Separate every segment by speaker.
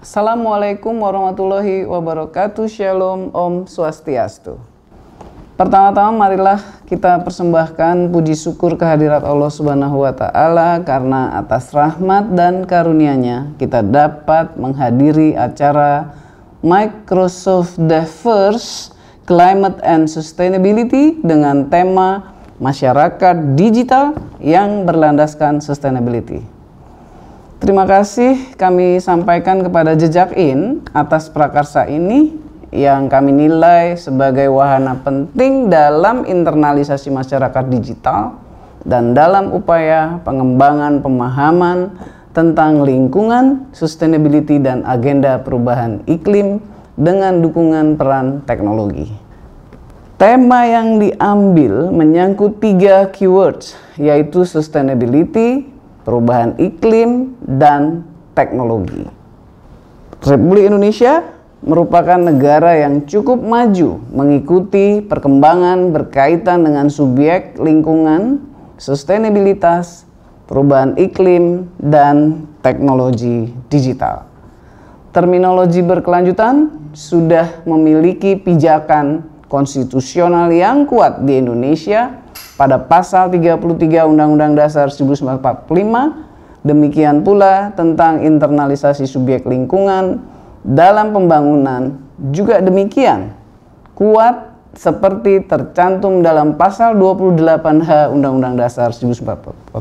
Speaker 1: Assalamualaikum warahmatullahi wabarakatuh. Shalom, Om Swastiastu. Pertama-tama marilah kita persembahkan puji syukur kehadirat Allah Subhanahu wa Ta'ala, karena atas rahmat dan karunia-Nya kita dapat menghadiri acara Microsoft Davos Climate and Sustainability dengan tema Masyarakat Digital yang berlandaskan Sustainability. Terima kasih kami sampaikan kepada Jejak-in atas prakarsa ini yang kami nilai sebagai wahana penting dalam internalisasi masyarakat digital dan dalam upaya pengembangan pemahaman tentang lingkungan, sustainability, dan agenda perubahan iklim dengan dukungan peran teknologi. Tema yang diambil menyangkut 3 keywords, yaitu sustainability, perubahan iklim, dan teknologi. Republik Indonesia merupakan negara yang cukup maju mengikuti perkembangan berkaitan dengan subjek lingkungan, sustainabilitas, perubahan iklim, dan teknologi digital. Terminologi berkelanjutan sudah memiliki pijakan konstitusional yang kuat di Indonesia pada pasal 33 Undang-Undang Dasar 1945, demikian pula tentang internalisasi subjek lingkungan dalam pembangunan juga demikian kuat seperti tercantum dalam pasal 28H Undang-Undang Dasar 1945.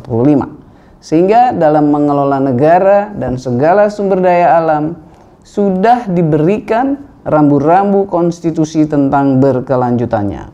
Speaker 1: Sehingga dalam mengelola negara dan segala sumber daya alam sudah diberikan rambu-rambu konstitusi tentang berkelanjutannya.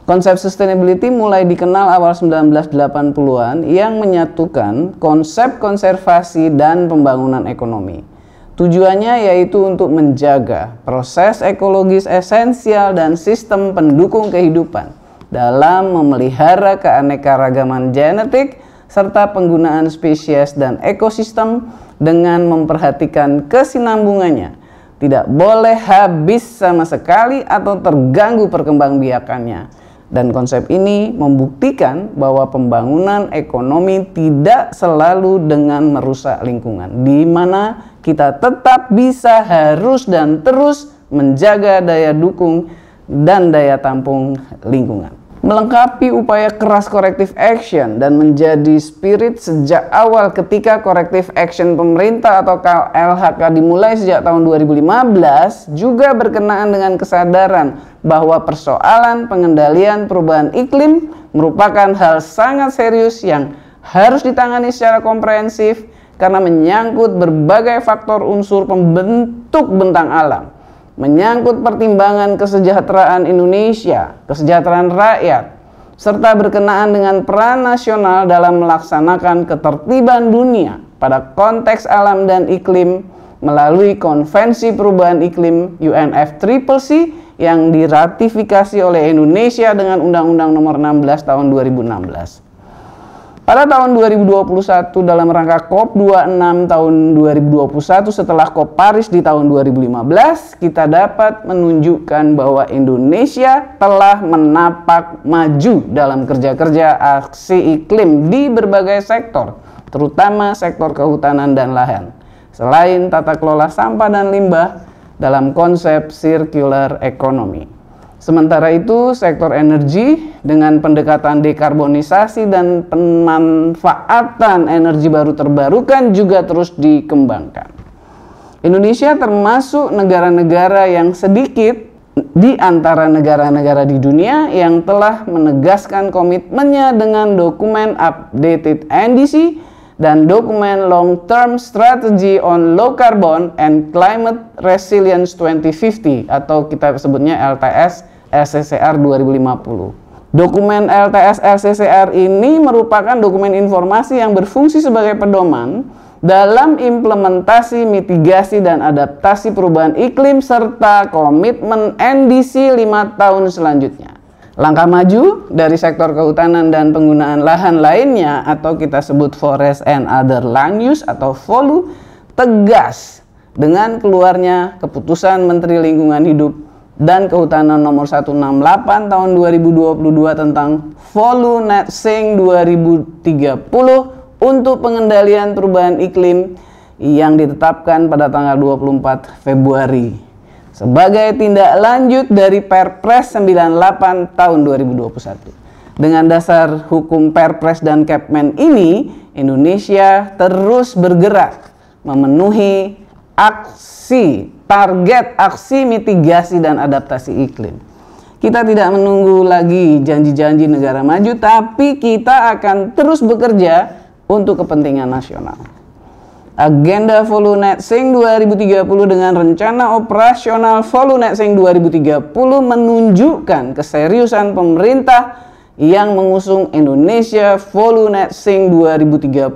Speaker 1: Konsep sustainability mulai dikenal awal 1980-an yang menyatukan konsep konservasi dan pembangunan ekonomi. Tujuannya yaitu untuk menjaga proses ekologis esensial dan sistem pendukung kehidupan dalam memelihara keanekaragaman genetik serta penggunaan spesies dan ekosistem dengan memperhatikan kesinambungannya. Tidak boleh habis sama sekali atau terganggu perkembangbiakannya. Dan konsep ini membuktikan bahwa pembangunan ekonomi tidak selalu dengan merusak lingkungan, di mana kita tetap bisa, harus, dan terus menjaga daya dukung dan daya tampung lingkungan. Melengkapi upaya keras corrective action dan menjadi spirit sejak awal ketika corrective action pemerintah atau KLHK dimulai sejak tahun 2015 juga berkenaan dengan kesadaran bahwa persoalan pengendalian perubahan iklim merupakan hal sangat serius yang harus ditangani secara komprehensif karena menyangkut berbagai faktor unsur pembentuk bentang alam, menyangkut pertimbangan kesejahteraan Indonesia, kesejahteraan rakyat, serta berkenaan dengan peran nasional dalam melaksanakan ketertiban dunia pada konteks alam dan iklim melalui Konvensi Perubahan Iklim UNFCCC yang diratifikasi oleh Indonesia dengan Undang-Undang Nomor 16 Tahun 2016. Pada tahun 2021 dalam rangka COP26 tahun 2021 setelah COP Paris di tahun 2015, kita dapat menunjukkan bahwa Indonesia telah menapak maju dalam kerja-kerja aksi iklim di berbagai sektor, terutama sektor kehutanan dan lahan. Selain tata kelola sampah dan limbah dalam konsep circular economy. Sementara itu, sektor energi dengan pendekatan dekarbonisasi dan pemanfaatan energi baru terbarukan juga terus dikembangkan. Indonesia termasuk negara-negara yang sedikit di antara negara-negara di dunia yang telah menegaskan komitmennya dengan dokumen Updated NDC dan dokumen Long Term Strategy on Low Carbon and Climate Resilience 2050 atau kita sebutnya LTS LCCR 2050. Dokumen LTS LCCR ini merupakan dokumen informasi yang berfungsi sebagai pedoman dalam implementasi mitigasi dan adaptasi perubahan iklim serta komitmen NDC 5 tahun selanjutnya. Langkah maju dari sektor kehutanan dan penggunaan lahan lainnya atau kita sebut Forest and Other Land Use atau FOLU tegas dengan keluarnya keputusan Menteri Lingkungan Hidup dan Kehutanan nomor 168 tahun 2022 tentang FOLU Net Sink 2030 untuk pengendalian perubahan iklim yang ditetapkan pada tanggal 24 Februari sebagai tindak lanjut dari Perpres 98 tahun 2021. Dengan dasar hukum Perpres dan Kepmen ini, Indonesia terus bergerak memenuhi target aksi mitigasi dan adaptasi iklim. Kita tidak menunggu lagi janji-janji negara maju, tapi kita akan terus bekerja untuk kepentingan nasional. Agenda Volunet Sink 2030 dengan rencana operasional Volunet Sink 2030 menunjukkan keseriusan pemerintah yang mengusung Indonesia Volunet Sink 2030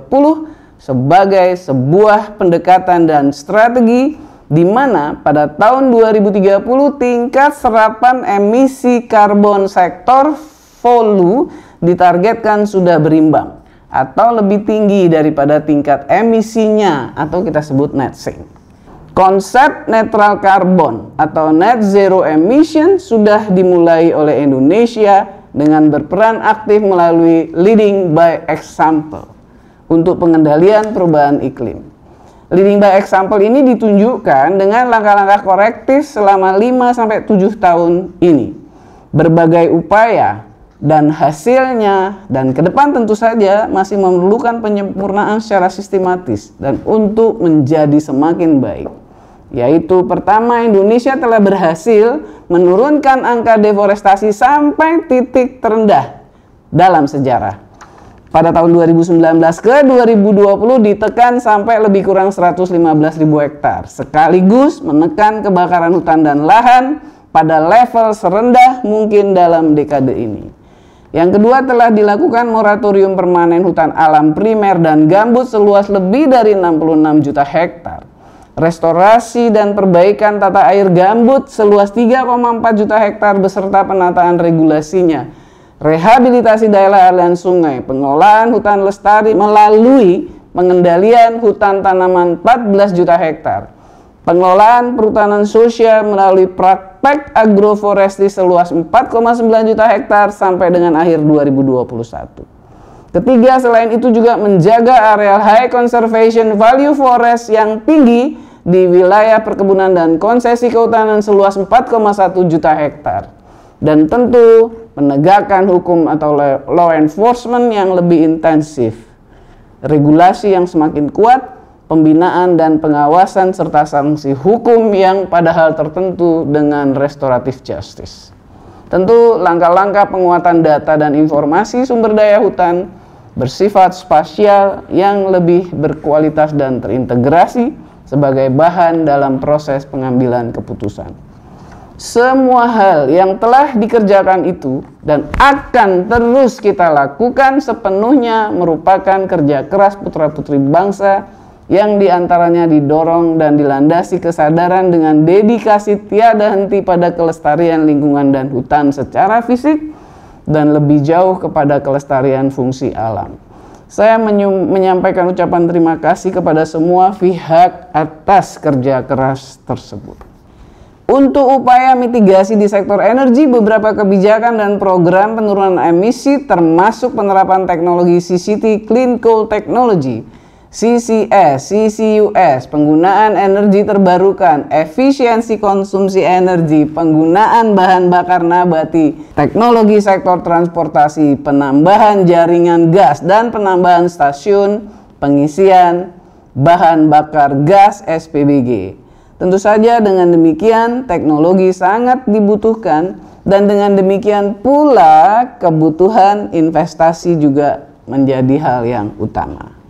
Speaker 1: sebagai sebuah pendekatan dan strategi di mana pada tahun 2030 tingkat serapan emisi karbon sektor Volu ditargetkan sudah berimbang atau lebih tinggi daripada tingkat emisinya atau kita sebut net sink. Konsep netral karbon atau net zero emission sudah dimulai oleh Indonesia dengan berperan aktif melalui leading by example untuk pengendalian perubahan iklim. Leading by example ini ditunjukkan dengan langkah-langkah korektif selama 5-7 tahun ini. Berbagai upaya dan hasilnya dan ke depan tentu saja masih memerlukan penyempurnaan secara sistematis dan untuk menjadi semakin baik. Yaitu pertama, Indonesia telah berhasil menurunkan angka deforestasi sampai titik terendah dalam sejarah. Pada tahun 2019 ke 2020 ditekan sampai lebih kurang 115.000 hektar, sekaligus menekan kebakaran hutan dan lahan pada level serendah mungkin dalam dekade ini. Yang kedua, telah dilakukan moratorium permanen hutan alam primer dan gambut seluas lebih dari 66 juta hektar. Restorasi dan perbaikan tata air gambut seluas 3,4 juta hektar beserta penataan regulasinya. Rehabilitasi daerah aliran sungai, pengelolaan hutan lestari melalui pengendalian hutan tanaman 14 juta hektar. Pengelolaan perhutanan sosial melalui praktek agroforestry seluas 4,9 juta hektar sampai dengan akhir 2021. Ketiga, selain itu juga menjaga areal high conservation value forest yang tinggi di wilayah perkebunan dan konsesi kehutanan seluas 4,1 juta hektar. Dan tentu penegakan hukum atau law enforcement yang lebih intensif, regulasi yang semakin kuat, pembinaan dan pengawasan serta sanksi hukum yang pada hal tertentu dengan restoratif justice. Tentu langkah-langkah penguatan data dan informasi sumber daya hutan bersifat spasial yang lebih berkualitas dan terintegrasi sebagai bahan dalam proses pengambilan keputusan. Semua hal yang telah dikerjakan itu dan akan terus kita lakukan sepenuhnya merupakan kerja keras putra-putri bangsa yang diantaranya didorong dan dilandasi kesadaran dengan dedikasi tiada henti pada kelestarian lingkungan dan hutan secara fisik dan lebih jauh kepada kelestarian fungsi alam. Saya menyampaikan ucapan terima kasih kepada semua pihak atas kerja keras tersebut. Untuk upaya mitigasi di sektor energi, beberapa kebijakan dan program penurunan emisi termasuk penerapan teknologi CCT Clean Coal Technology, CCS, CCUS, penggunaan energi terbarukan, efisiensi konsumsi energi, penggunaan bahan bakar nabati, teknologi sektor transportasi, penambahan jaringan gas dan penambahan stasiun pengisian bahan bakar gas SPBG. Tentu saja dengan demikian teknologi sangat dibutuhkan dan dengan demikian pula kebutuhan investasi juga menjadi hal yang utama.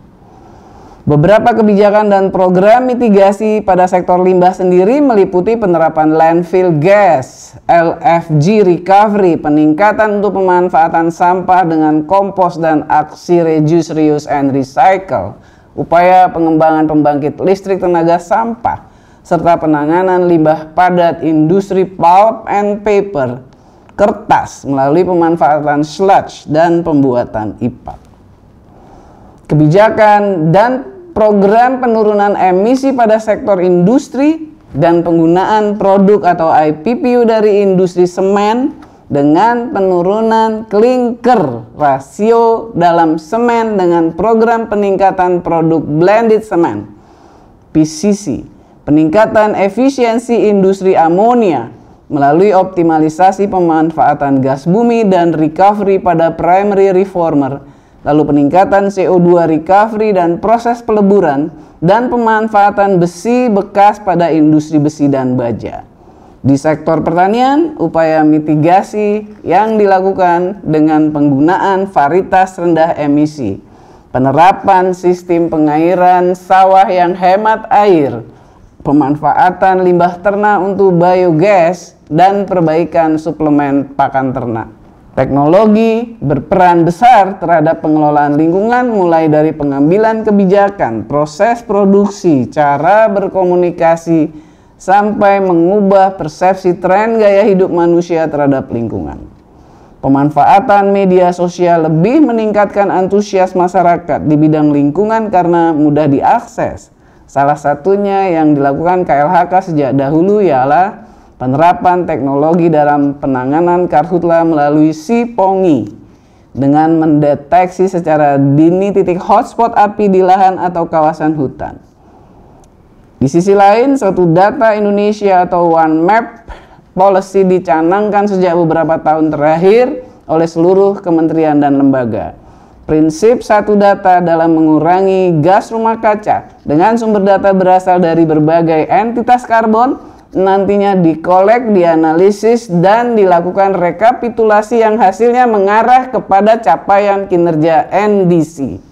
Speaker 1: Beberapa kebijakan dan program mitigasi pada sektor limbah sendiri meliputi penerapan landfill gas, LFG recovery, peningkatan untuk pemanfaatan sampah dengan kompos dan aksi reduce, reuse, and recycle, upaya pengembangan pembangkit listrik tenaga sampah, serta penanganan limbah padat industri pulp and paper, kertas melalui pemanfaatan sludge dan pembuatan IPAT. Kebijakan dan program penurunan emisi pada sektor industri dan penggunaan produk atau IPPU dari industri semen dengan penurunan clinker rasio dalam semen dengan program peningkatan produk blended semen, PCC, peningkatan efisiensi industri amonia melalui optimalisasi pemanfaatan gas bumi dan recovery pada primary reformer, lalu peningkatan CO2 recovery dan proses peleburan, dan pemanfaatan besi bekas pada industri besi dan baja. Di sektor pertanian, upaya mitigasi yang dilakukan dengan penggunaan varietas rendah emisi, penerapan sistem pengairan sawah yang hemat air, pemanfaatan limbah ternak untuk biogas, dan perbaikan suplemen pakan ternak. Teknologi berperan besar terhadap pengelolaan lingkungan, mulai dari pengambilan kebijakan, proses produksi, cara berkomunikasi, sampai mengubah persepsi tren gaya hidup manusia terhadap lingkungan. Pemanfaatan media sosial lebih meningkatkan antusias masyarakat di bidang lingkungan karena mudah diakses. Salah satunya yang dilakukan KLHK sejak dahulu ialah penerapan teknologi dalam penanganan karhutla melalui Sipongi dengan mendeteksi secara dini titik hotspot api di lahan atau kawasan hutan. Di sisi lain, suatu data Indonesia atau One Map policy dicanangkan sejak beberapa tahun terakhir oleh seluruh kementerian dan lembaga. Prinsip satu data dalam mengurangi gas rumah kaca dengan sumber data berasal dari berbagai entitas karbon nantinya dikolek, dianalisis, dan dilakukan rekapitulasi yang hasilnya mengarah kepada capaian kinerja NDC.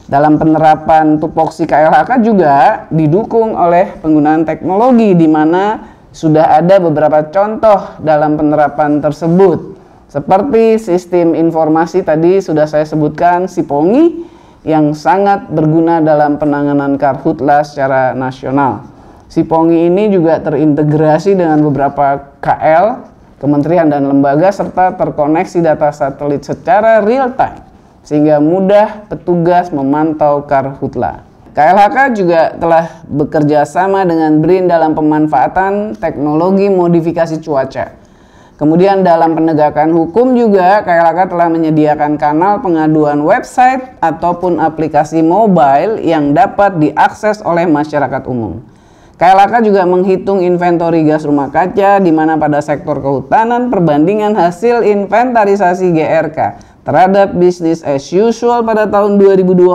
Speaker 1: Dalam penerapan tupoksi KLHK juga didukung oleh penggunaan teknologi di mana sudah ada beberapa contoh dalam penerapan tersebut. Seperti sistem informasi tadi sudah saya sebutkan, Sipongi, yang sangat berguna dalam penanganan karhutla secara nasional. Sipongi ini juga terintegrasi dengan beberapa KL, kementerian dan lembaga, serta terkoneksi data satelit secara real time, sehingga mudah petugas memantau karhutla. KLHK juga telah bekerja sama dengan BRIN dalam pemanfaatan teknologi modifikasi cuaca. Kemudian dalam penegakan hukum juga KLHK telah menyediakan kanal pengaduan website ataupun aplikasi mobile yang dapat diakses oleh masyarakat umum. KLHK juga menghitung inventory gas rumah kaca di mana pada sektor kehutanan perbandingan hasil inventarisasi GRK terhadap business as usual pada tahun 2020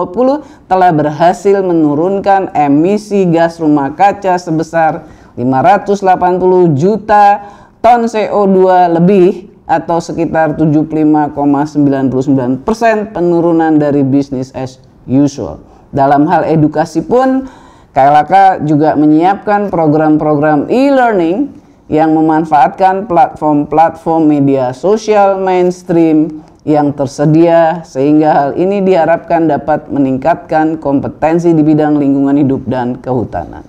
Speaker 1: telah berhasil menurunkan emisi gas rumah kaca sebesar 580 juta ton CO2 lebih atau sekitar 75,99% penurunan dari business as usual. Dalam hal edukasi pun KLHK juga menyiapkan program-program e-learning yang memanfaatkan platform-platform media sosial mainstream yang tersedia, sehingga hal ini diharapkan dapat meningkatkan kompetensi di bidang lingkungan hidup dan kehutanan.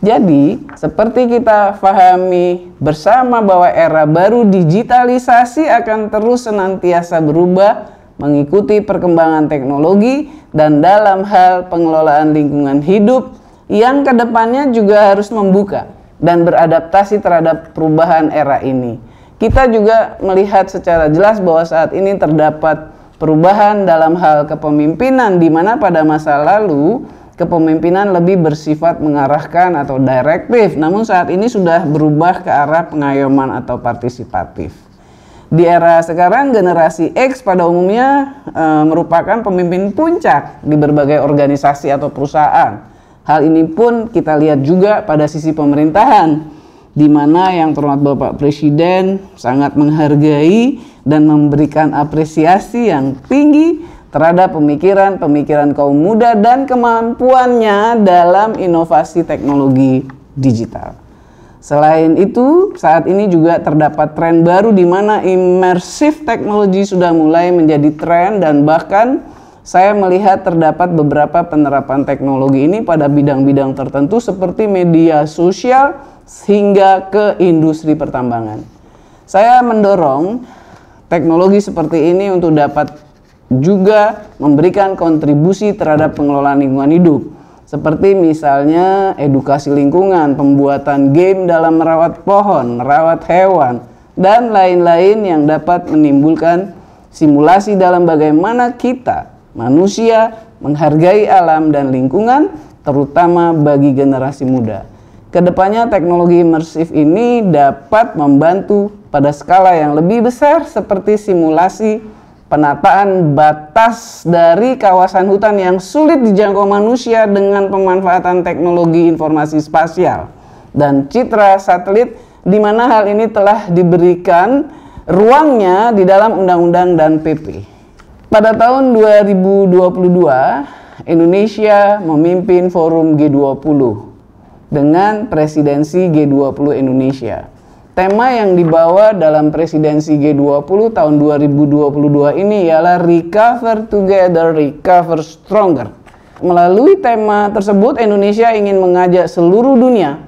Speaker 1: Jadi, seperti kita pahami bersama bahwa era baru digitalisasi akan terus senantiasa berubah mengikuti perkembangan teknologi dan dalam hal pengelolaan lingkungan hidup yang kedepannya juga harus membuka dan beradaptasi terhadap perubahan era ini. Kita juga melihat secara jelas bahwa saat ini terdapat perubahan dalam hal kepemimpinan, di mana pada masa lalu kepemimpinan lebih bersifat mengarahkan atau direktif, namun saat ini sudah berubah ke arah pengayoman atau partisipatif. Di era sekarang, generasi X pada umumnya merupakan pemimpin puncak di berbagai organisasi atau perusahaan. Hal ini pun kita lihat juga pada sisi pemerintahan, di mana yang terhormat Bapak Presiden sangat menghargai dan memberikan apresiasi yang tinggi terhadap pemikiran kaum muda dan kemampuannya dalam inovasi teknologi digital. Selain itu, saat ini juga terdapat tren baru di mana immersive technology sudah mulai menjadi tren, dan bahkan saya melihat terdapat beberapa penerapan teknologi ini pada bidang-bidang tertentu seperti media sosial hingga ke industri pertambangan. Saya mendorong teknologi seperti ini untuk dapat juga memberikan kontribusi terhadap pengelolaan lingkungan hidup, seperti misalnya edukasi lingkungan, pembuatan game dalam merawat pohon, merawat hewan, dan lain-lain yang dapat menimbulkan simulasi dalam bagaimana kita manusia menghargai alam dan lingkungan terutama bagi generasi muda. Kedepannya teknologi imersif ini dapat membantu pada skala yang lebih besar seperti simulasi penataan batas dari kawasan hutan yang sulit dijangkau manusia dengan pemanfaatan teknologi informasi spasial dan citra satelit, di mana hal ini telah diberikan ruangnya di dalam undang-undang dan PP. Pada tahun 2022, Indonesia memimpin forum G20 dengan presidensi G20 Indonesia. Tema yang dibawa dalam presidensi G20 tahun 2022 ini ialah Recover Together, Recover Stronger. Melalui tema tersebut, Indonesia ingin mengajak seluruh dunia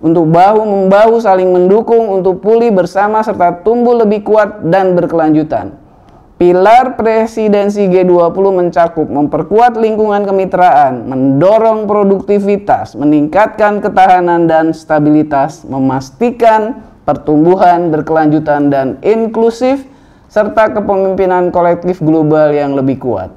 Speaker 1: untuk bahu-membahu saling mendukung untuk pulih bersama serta tumbuh lebih kuat dan berkelanjutan. Pilar presidensi G20 mencakup memperkuat lingkungan kemitraan, mendorong produktivitas, meningkatkan ketahanan dan stabilitas, memastikan pertumbuhan berkelanjutan dan inklusif, serta kepemimpinan kolektif global yang lebih kuat.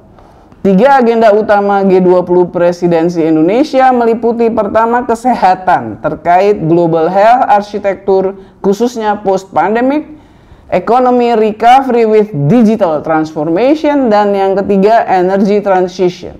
Speaker 1: 3 agenda utama G20 presidensi Indonesia meliputi: pertama, kesehatan terkait global health arsitektur khususnya post-pandemic, Economy recovery with digital transformation, dan yang ketiga energy transition.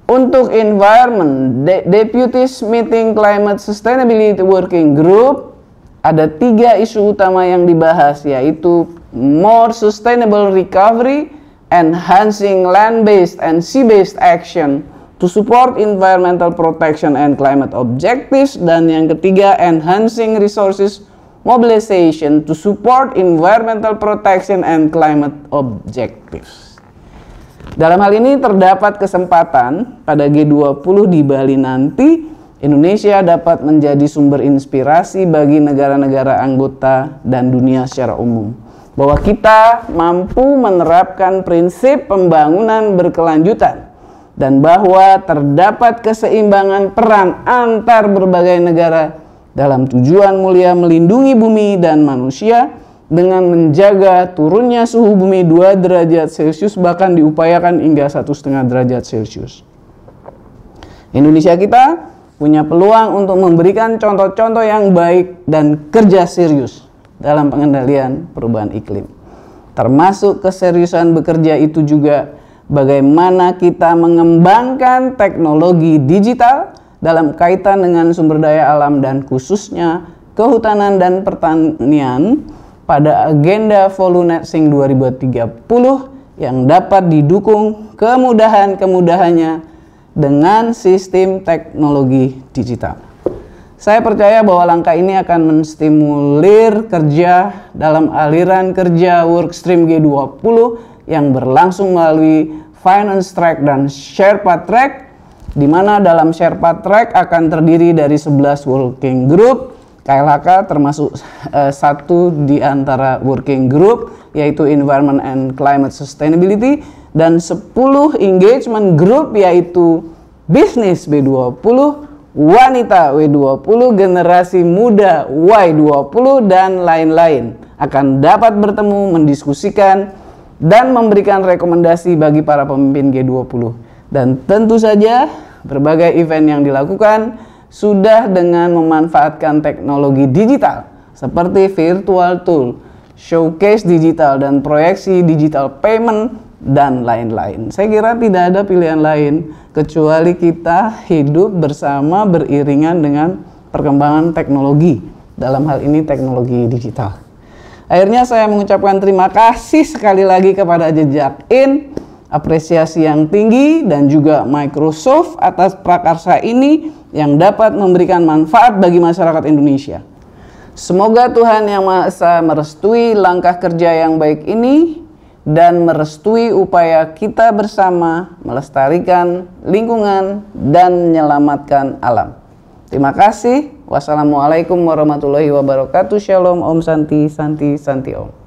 Speaker 1: Untuk environment, Deputies Meeting Climate Sustainability Working Group, ada 3 isu utama yang dibahas, yaitu more sustainable recovery, enhancing land-based and sea-based action to support environmental protection and climate objectives, dan yang ketiga enhancing resources mobilization to support environmental protection and climate objectives. Dalam hal ini terdapat kesempatan pada G20 di Bali nanti, Indonesia dapat menjadi sumber inspirasi bagi negara-negara anggota dan dunia secara umum, bahwa kita mampu menerapkan prinsip pembangunan berkelanjutan dan bahwa terdapat keseimbangan peran antar berbagai negara dalam tujuan mulia melindungi bumi dan manusia dengan menjaga turunnya suhu bumi 2 derajat Celcius, bahkan diupayakan hingga 1,5 derajat Celcius. Indonesia kita punya peluang untuk memberikan contoh-contoh yang baik dan kerja serius dalam pengendalian perubahan iklim. Termasuk keseriusan bekerja itu juga bagaimana kita mengembangkan teknologi digital dalam kaitan dengan sumber daya alam dan khususnya kehutanan dan pertanian pada agenda Volunetzing 2030 yang dapat didukung kemudahan-kemudahannya dengan sistem teknologi digital. Saya percaya bahwa langkah ini akan menstimulir kerja dalam aliran kerja Workstream G20 yang berlangsung melalui Finance Track dan Sherpa Track, di mana dalam Sherpa Track akan terdiri dari 11 working group, KLHK termasuk satu di antara working group yaitu Environment and Climate Sustainability, dan 10 engagement group yaitu Bisnis B20, Wanita W20, Generasi Muda Y20, dan lain-lain akan dapat bertemu, mendiskusikan, dan memberikan rekomendasi bagi para pemimpin G20. Dan tentu saja berbagai event yang dilakukan sudah dengan memanfaatkan teknologi digital seperti virtual tool, showcase digital, dan proyeksi digital payment, dan lain-lain. Saya kira tidak ada pilihan lain kecuali kita hidup bersama beriringan dengan perkembangan teknologi, dalam hal ini teknologi digital. Akhirnya saya mengucapkan terima kasih sekali lagi kepada Jejakin, apresiasi yang tinggi, dan juga Microsoft atas prakarsa ini yang dapat memberikan manfaat bagi masyarakat Indonesia. Semoga Tuhan Yang Maha Esa merestui langkah kerja yang baik ini dan merestui upaya kita bersama melestarikan lingkungan dan menyelamatkan alam. Terima kasih. Wassalamualaikum warahmatullahi wabarakatuh. Shalom, Om Santi, Santi, Santi Om.